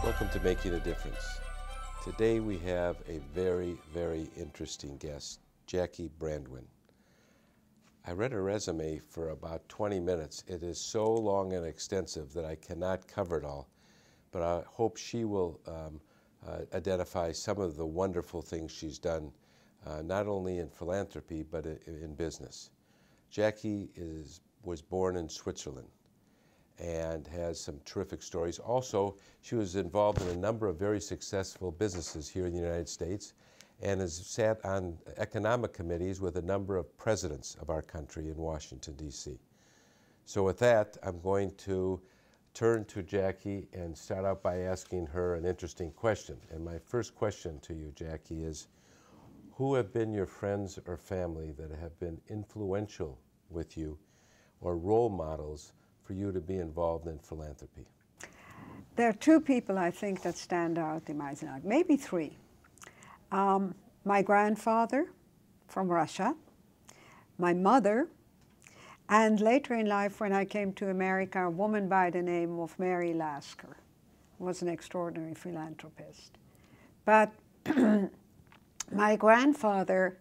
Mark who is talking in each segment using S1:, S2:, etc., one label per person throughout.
S1: Welcome to Making a Difference. Today we have a very, very interesting guest, Jackie Brandwynne. I read her resume for about 20 minutes. It is so long and extensive that I cannot cover it all, but I hope she will identify some of the wonderful things she's done, not only in philanthropy, but in business. Jackie was born in Switzerland and has some terrific stories. Also, she was involved in a number of very successful businesses here in the United States and has sat on economic committees with a number of presidents of our country in Washington, D.C. So with that, I'm going to turn to Jackie and start out by asking her an interesting question. And my first question to you, Jackie, is who have been your friends or family that have been influential with you or role models for you to be involved in philanthropy?
S2: There are two people I think that stand out in my life, maybe three. My grandfather from Russia, my mother, and later in life when I came to America, a woman by the name of Mary Lasker was an extraordinary philanthropist. But my grandfather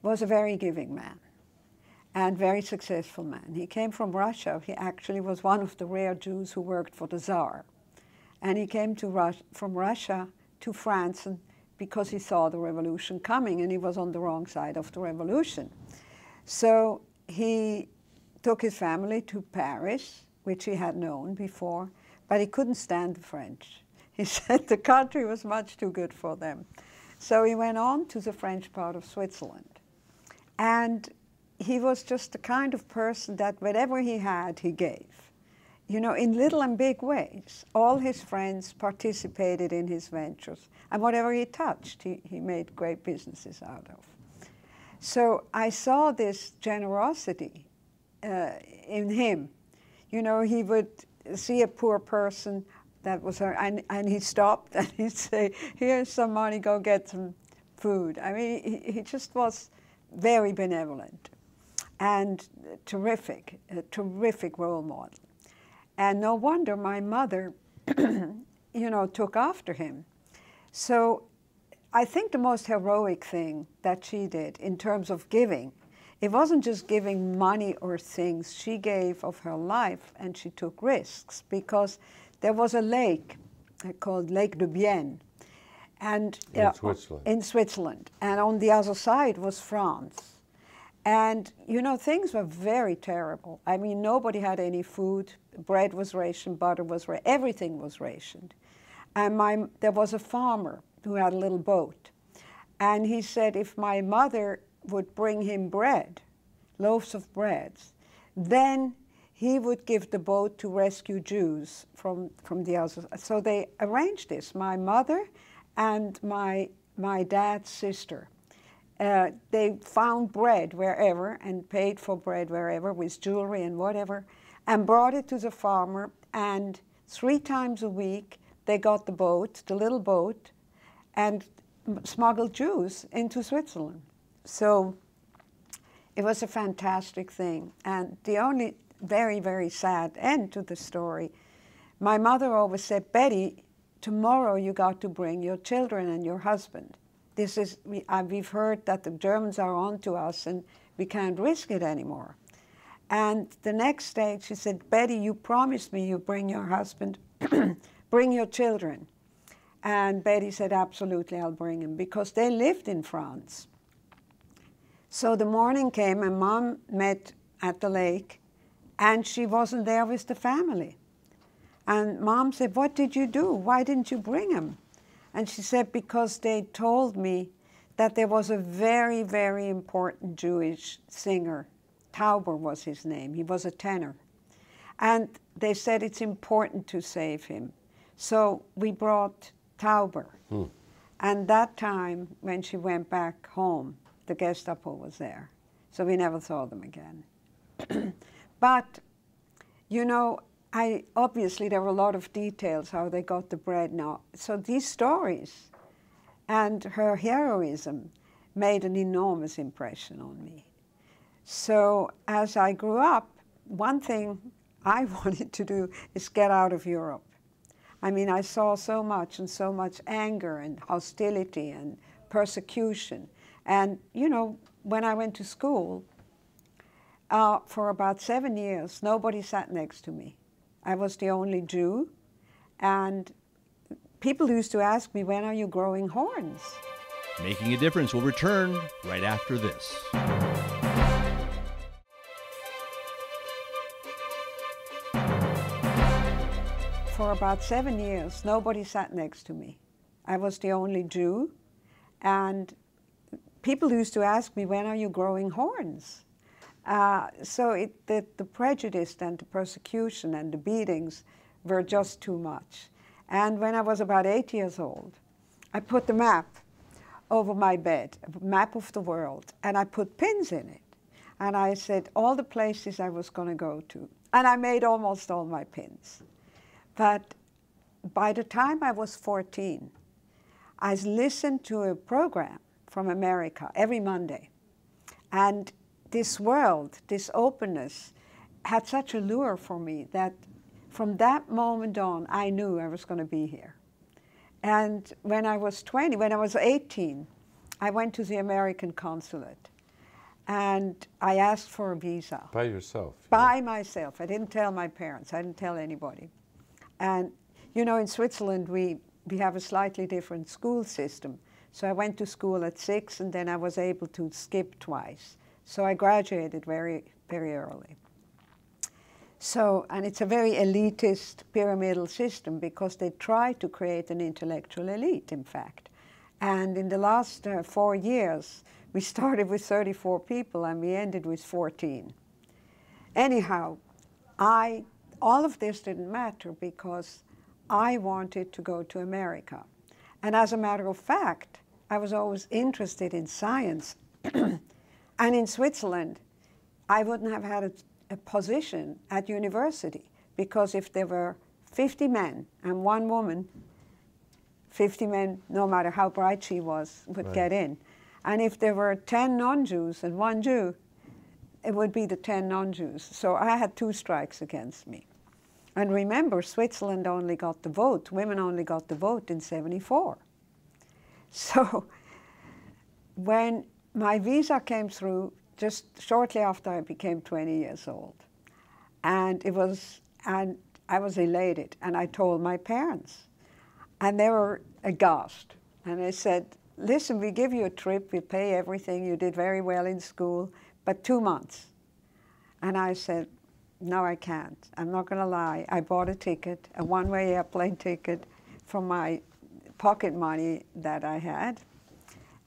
S2: was a very giving man and very successful man. He came from Russia. He actually was one of the rare Jews who worked for the Tsar. And he came from Russia to France because he saw the revolution coming, and he was on the wrong side of the revolution. So he took his family to Paris, which he had known before, but he couldn't stand the French. He said the country was much too good for them. So he went on to the French part of Switzerland. And he was just the kind of person that whatever he had, he gave. You know, in little and big ways. All his friends participated in his ventures. And whatever he touched, he made great businesses out of. So I saw this generosity in him. You know, he would see a poor person that was her, and he stopped and he'd say, here's some money, go get some food. I mean, he just was very benevolent and a terrific role model. And no wonder my mother, you know, took after him. So I think the most heroic thing that she did in terms of giving, it wasn't just giving money or things. She gave of her life, and she took risks, because there was a lake called Lake de Bienne, and in Switzerland, and on the other side was France. And, you know, things were very terrible. I mean, nobody had any food. Bread was rationed, butter was rationed, everything was rationed. And there was a farmer who had a little boat. And he said if my mother would bring him bread, loaves of bread, then he would give the boat to rescue Jews from the other. So they arranged this, my mother and my dad's sister. They found bread wherever and paid for bread wherever with jewelry and whatever, and brought it to the farmer, and 3 times a week they got the boat, the little boat, and smuggled Jews into Switzerland. So it was a fantastic thing. And the only very, very sad end to the story, my mother always said, Betty, tomorrow you got to bring your children and your husband. We've heard that the Germans are on to us and we can't risk it anymore. And the next day she said, Betty, you promised me you bring your husband, bring your children. And Betty said, absolutely, I'll bring him, because they lived in France. So the morning came and Mom met at the lake, and she wasn't there with the family. And Mom said, what did you do? Why didn't you bring him? And she said, because they told me that there was a very, very important Jewish singer. Tauber was his name. He was a tenor. And they said it's important to save him. So we brought Tauber. And that time, when she went back home, the Gestapo was there. So we never saw them again. But, you know, obviously there were a lot of details how they got the bread now. So these stories and her heroism made an enormous impression on me. So as I grew up, one thing I wanted to do is get out of Europe. I mean, I saw so much and so much anger and hostility and persecution. And, you know, when I went to school, for about 7 years, nobody sat next to me. I was the only Jew, and people used to ask me, when are you growing horns?
S3: Making a Difference will return right after this.
S2: For about 7 years, nobody sat next to me. I was the only Jew, and people used to ask me, when are you growing horns? So the prejudice and the persecution and the beatings were just too much. And when I was about 8 years old, I put the map over my bed, a map of the world, and I put pins in it. And I said all the places I was going to go to. And I made almost all my pins. But by the time I was 14, I listened to a program from America every Monday. And this world, this openness, had such a lure for me that from that moment on, I knew I was going to be here. And when I was 18, I went to the American consulate. And I asked for a visa.
S1: By yourself?
S2: By myself. I didn't tell my parents. I didn't tell anybody. And, you know, in Switzerland, we have a slightly different school system. So I went to school at 6, and then I was able to skip twice. So I graduated very, very early. So, and it's a very elitist pyramidal system because they try to create an intellectual elite, in fact. And in the last 4 years, we started with 34 people and we ended with 14. Anyhow, all of this didn't matter because I wanted to go to America. And as a matter of fact, I was always interested in science. And in Switzerland, I wouldn't have had a position at university because if there were 50 men and 1 woman, 50 men, no matter how bright she was, would get in. And if there were 10 non-Jews and 1 Jew, it would be the 10 non-Jews. So I had 2 strikes against me. And remember, Switzerland only got the vote, women only got the vote in '74. So when my visa came through just shortly after I became 20 years old, and I was elated, and I told my parents, and they were aghast. And they said, listen, we give you a trip, we pay everything, you did very well in school, but 2 months. And I said, no, I can't. I'm not going to lie. I bought a ticket, a one-way airplane ticket from my pocket money that I had.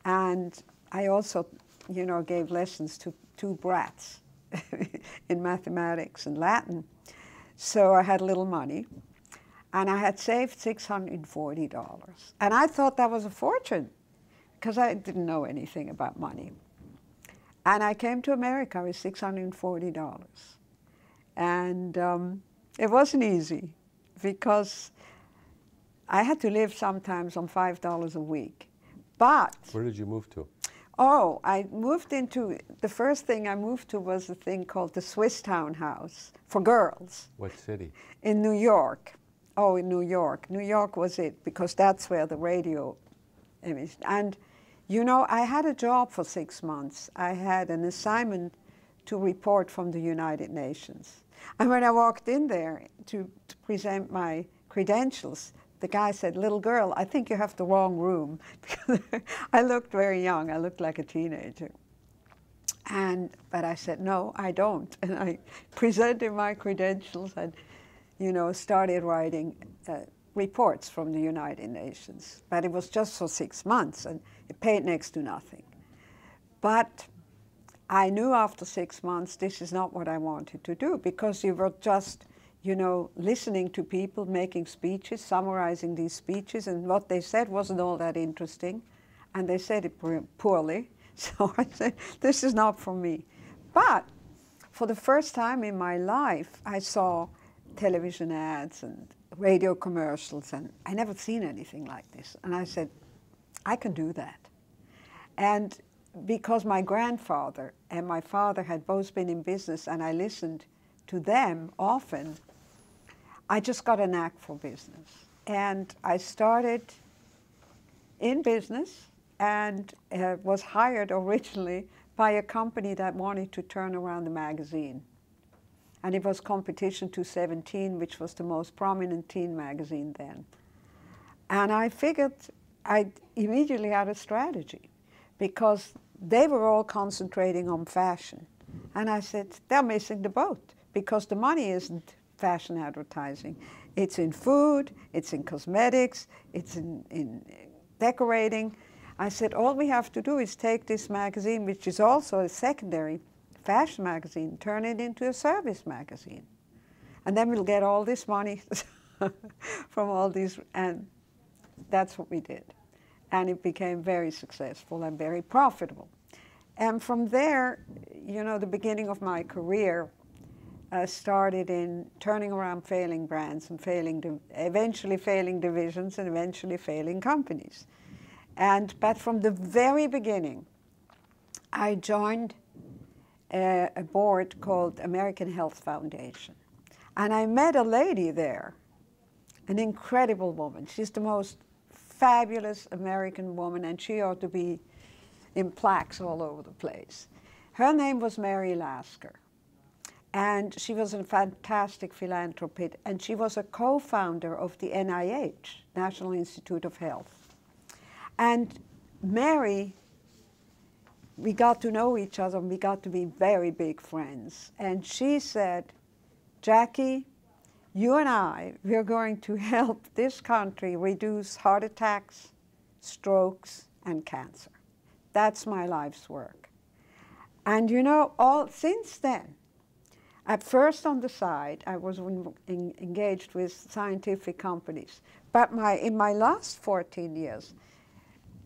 S2: And I also, you know, gave lessons to 2 brats in mathematics and Latin. So I had a little money. And I had saved $640. And I thought that was a fortune because I didn't know anything about money. And I came to America with $640. And it wasn't easy because I had to live sometimes on $5 a week. But
S1: where did you move to?
S2: Oh, I moved into, the first thing I moved to was a thing called the Swiss Townhouse for girls.
S1: What city?
S2: In New York. Oh, in New York. New York was it, because that's where the radio imaged. And, you know, I had a job for 6 months. I had an assignment to report from the United Nations. And when I walked in there to present my credentials, the guy said, little girl, I think you have the wrong room. Because I looked very young. I looked like a teenager. But I said, no, I don't. And I presented my credentials and, you know, started writing reports from the United Nations. But it was just for 6 months, and it paid next to nothing. But I knew after 6 months this is not what I wanted to do, because you were just, you know, listening to people making speeches, summarizing these speeches, and what they said wasn't all that interesting, and they said it poorly. So I said, this is not for me. But for the first time in my life, I saw television ads and radio commercials, and I never seen anything like this. And I said, I can do that. And because my grandfather and my father had both been in business and I listened to them often, I just got a knack for business. And I started in business and was hired originally by a company that wanted to turn around the magazine. And it was Competition 217, which was the most prominent teen magazine then. And I figured I immediately had a strategy because they were all concentrating on fashion. And I said, they're missing the boat because the money isn't fashion advertising. It's in food, it's in cosmetics, it's in decorating. I said, all we have to do is take this magazine, which is also a secondary fashion magazine, turn it into a service magazine. And then we'll get all this money from all these, and that's what we did. And it became very successful and very profitable. And from there, you know, the beginning of my career started in turning around failing brands and eventually failing divisions and eventually failing companies. But from the very beginning, I joined a board called American Health Foundation. And I met a lady there, an incredible woman. She's the most fabulous American woman, and she ought to be in plaques all over the place. Her name was Mary Lasker. And she was a fantastic philanthropist, and she was a co-founder of the NIH, National Institute of Health. And Mary, we got to know each other, and we got to be very big friends. And she said, Jackie, you and I, we're going to help this country reduce heart attacks, strokes, and cancer. That's my life's work. And you know, since then, at first on the side, I was engaged with scientific companies. But in my last 14 years,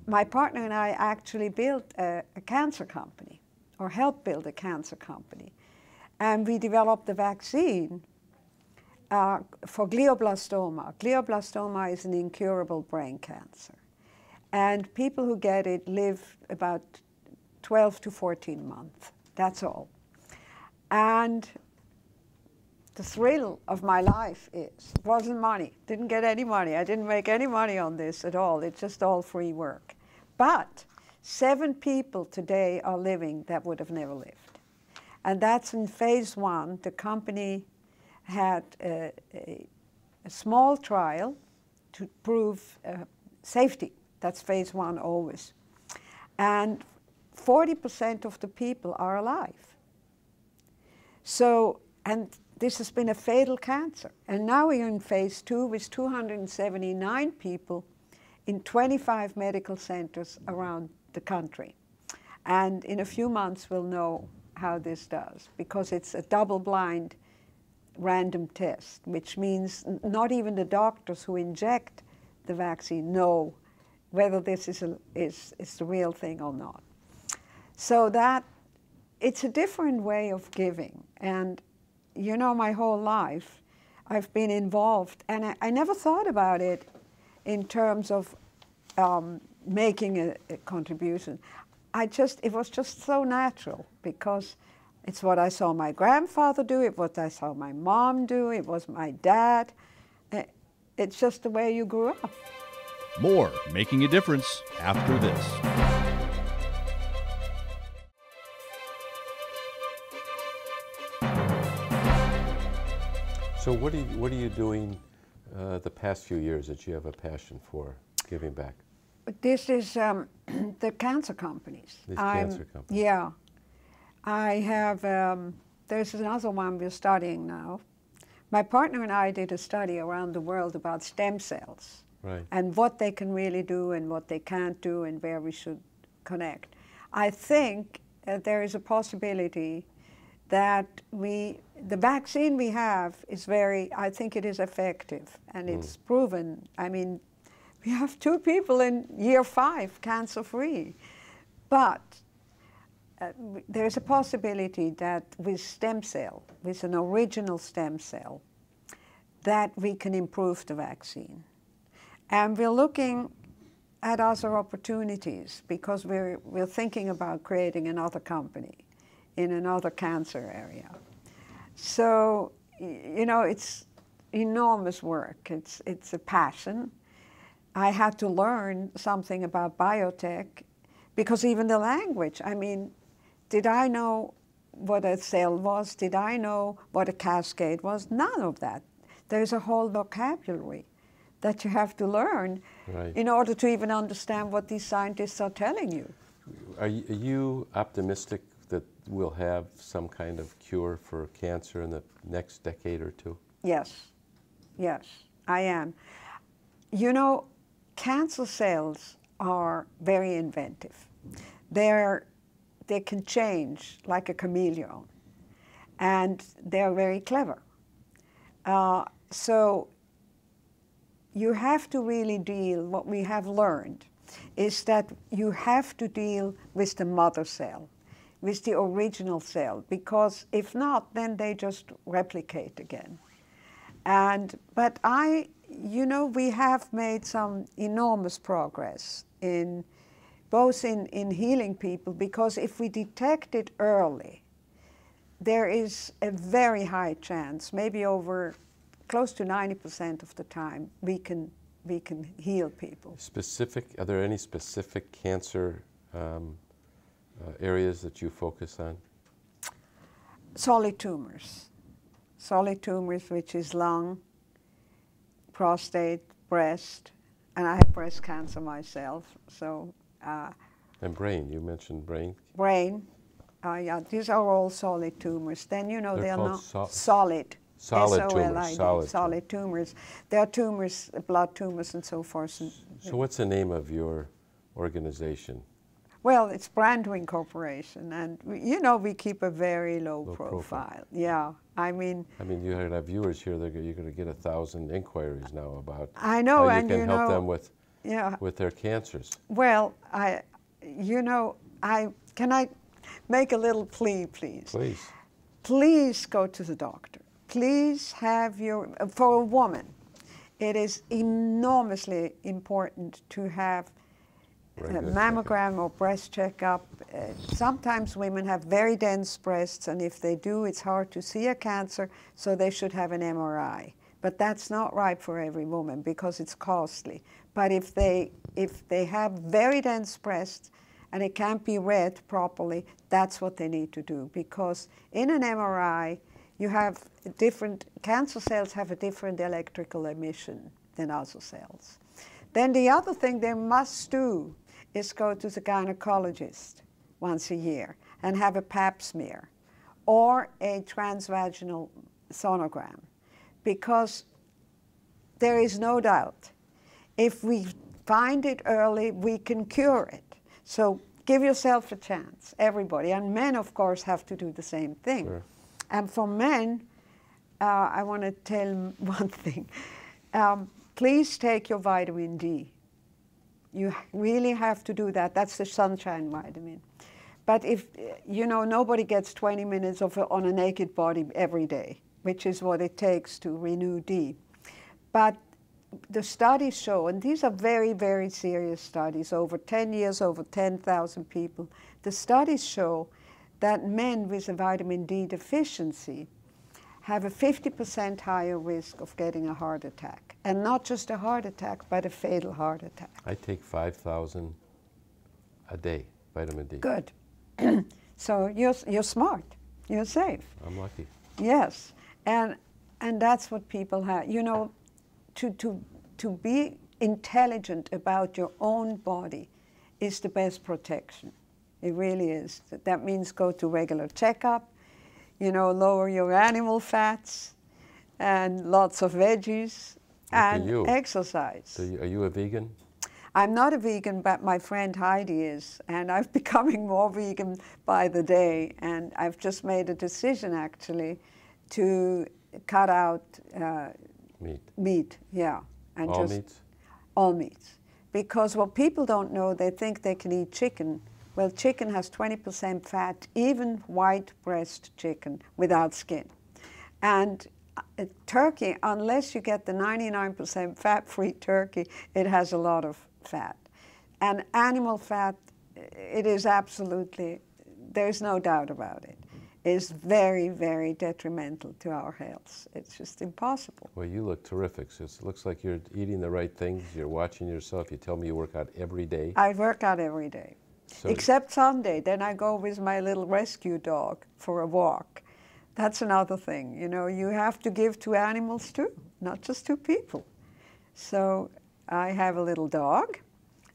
S2: my partner and I actually built a cancer company, or helped build a cancer company. And we developed a vaccine for glioblastoma. Glioblastoma is an incurable brain cancer. And people who get it live about 12 to 14 months. That's all. And the thrill of my life it wasn't money. Didn't get any money. I didn't make any money on this at all. It's just all free work. But 7 people today are living that would have never lived. And that's in phase 1. The company had a small trial to prove safety. That's phase 1 always. And 40% of the people are alive. So, and this has been a fatal cancer. And now we're in phase 2 with 279 people in 25 medical centers around the country. And in a few months we'll know how this does, because it's a double-blind random test, which means not even the doctors who inject the vaccine know whether this is the real thing or not. So that it's a different way of giving. And you know, my whole life I've been involved, and I never thought about it in terms of making a contribution. It was just so natural, because it's what I saw my grandfather do, it's what I saw my mom do, it was my dad. It's just the way you grew up.
S3: More Making a Difference after this.
S1: So what are you doing the past few years that you have a passion for giving back?
S2: This is the cancer companies.
S1: These cancer companies.
S2: Yeah. I have, there's another one we're studying now. My partner and I did a study around the world about stem cells.
S1: Right. And
S2: what they can really do and what they can't do and where we should connect. I think there is a possibility that the vaccine we have is I think it is effective, and it's proven. I mean, we have 2 people in year 5 cancer-free. But there's a possibility that with stem cell, with an original stem cell, that we can improve the vaccine. And we're looking at other opportunities, because we're thinking about creating another company in another cancer area. So, you know, enormous work. It's a passion. I had to learn something about biotech because even the language, I mean, did I know what a cell was? Did I know what a cascade was? None of that. There's a whole vocabulary that you have to learn in order to even understand what these scientists are telling you.
S1: Are you optimistic that we'll have some kind of cure for cancer in the next decade or two?
S2: Yes, yes, I am. You know, cancer cells are very inventive. They can change like a chameleon, and they're very clever. So you have to really deal, what we have learned is that you have to deal with the mother cell, with the original cell, because if not, then they just replicate again. But you know, we have made some enormous progress both in healing people, because if we detect it early, there is a very high chance, maybe over close to 90% of the time, we can heal people.
S1: Are there any specific cancer areas that you focus on?
S2: Solid tumors. Solid tumors, which is lung, prostate, breast, and I have breast cancer myself. So.
S1: And brain, you mentioned brain.
S2: Brain, yeah, these are all solid tumors. Then, you know, they're not solid.
S1: Solid tumors.
S2: Solid tumors. There are tumors, blood tumors and so forth.
S1: So what's the name of your organization?
S2: Well, it's Brandywyne Corporation, and you know, we keep a very low profile. Yeah, I mean,
S1: you have viewers here. You're going to get 1,000 inquiries now about
S2: I know,
S1: how you can help them with their cancers.
S2: Well, can I make a little plea, please?
S1: Please.
S2: Please go to the doctor. Please have for a woman, it is enormously important to have a mammogram or breast checkup. Sometimes women have very dense breasts, and if they do, it's hard to see a cancer, so they should have an MRI. But that's not right for every woman because it's costly. But if they have very dense breasts and it can't be read properly, that's what they need to do, because in an MRI, cancer cells have a different electrical emission than other cells. Then the other thing they must do is go to the gynecologist once a year and have a pap smear or a transvaginal sonogram, because there is no doubt, if we find it early, we can cure it. So give yourself a chance, everybody. And men, of course, have to do the same thing.
S1: Sure.
S2: And for men, I want to tell them one thing. Please take your vitamin D. You really have to do that. That's the sunshine vitamin. But if, you know, nobody gets 20 minutes on a naked body every day, which is what it takes to renew D. But the studies show, and these are very, very serious studies, over 10 years, over 10,000 people, the studies show that men with a vitamin D deficiency have a 50% higher risk of getting a heart attack. And not just a heart attack, but a fatal heart attack.
S1: I take 5,000 a day, vitamin D.
S2: Good. So you're smart. You're safe.
S1: I'm lucky.
S2: Yes. And that's what people have. You know, to be intelligent about your own body is the best protection. It really is. That means go to regular checkup, you know, lower your animal fats, and lots of veggies, and exercise.
S1: So are you a vegan?
S2: I'm not a vegan, but my friend Heidi is, and I'm becoming more vegan by the day, and I've just made a decision, actually, to cut out meat, yeah. And
S1: all meats?
S2: All meats. Because what people don't know, they think they can eat chicken. Well, chicken has 20% fat, even white breast chicken without skin. And turkey, unless you get the 99% fat-free turkey, it has a lot of fat. And animal fat, it is absolutely, there's no doubt about it. is very, very detrimental to our health. It's just impossible.
S1: Well, you look terrific. So it looks like you're eating the right things. You're watching yourself. You tell me you work out every day.
S2: I work out every day, except Sunday. Then I go with my little rescue dog for a walk. That's another thing. You know, you have to give to animals too, not just to people. So I have a little dog,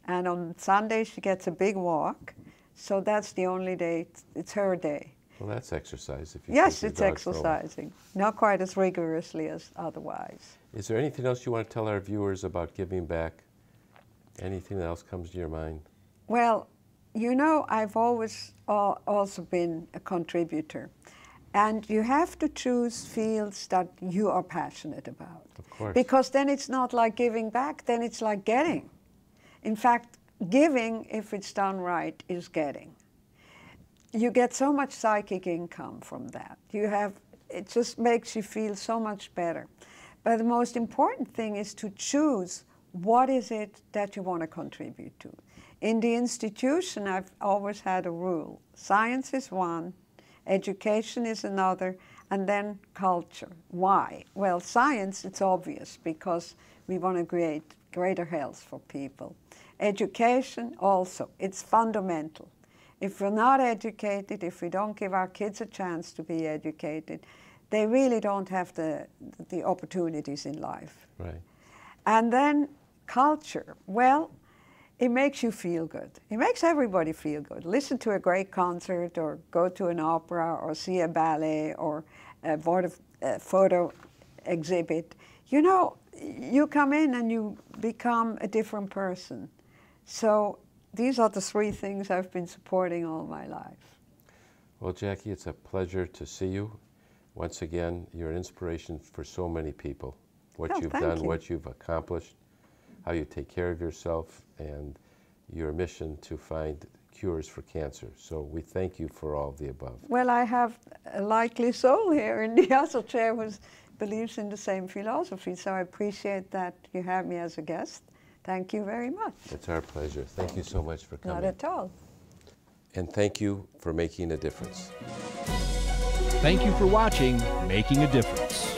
S2: and on Sunday she gets a big walk. So that's the only day, it's her day.
S1: Well, that's exercise. If you
S2: Yes,
S1: take
S2: it's
S1: your dog for a walk.
S2: exercising. Not quite as rigorously as otherwise.
S1: Is there anything else you want to tell our viewers about giving back? Anything else comes to your mind?
S2: Well, you know, I've always also been a contributor. And you have to choose fields that you are passionate about.
S1: Of course.
S2: Because then it's not like giving back, then it's like getting. In fact, giving, if it's done right, is getting. You get so much psychic income from that. It just makes you feel so much better. But the most important thing is to choose what is it that you want to contribute to. In the institution, I've always had a rule. Science is one, education is another, and then culture. Why? Well, science, it's obvious, because we want to create greater health for people. Education also, it's fundamental. If we're not educated, if we don't give our kids a chance to be educated, they really don't have the opportunities in life.
S1: Right.
S2: And then culture, well, it makes you feel good. It makes everybody feel good. Listen to a great concert, or go to an opera, or see a ballet, or a photo exhibit. You know, you come in and you become a different person. So these are the three things I've been supporting all my life.
S1: Well, Jackie, it's a pleasure to see you. Once again, you're an inspiration for so many people. What you've done, what you've accomplished, how you take care of yourself, and your mission to find cures for cancer. So we thank you for all of the above.
S2: Well, I have a likely soul here in the other chair who believes in the same philosophy, so I appreciate that you have me as a guest. Thank you very much.
S1: It's our pleasure. Thank you so much for coming.
S2: Not at all.
S1: And thank you for making a difference.
S3: Thank you for watching Making a Difference.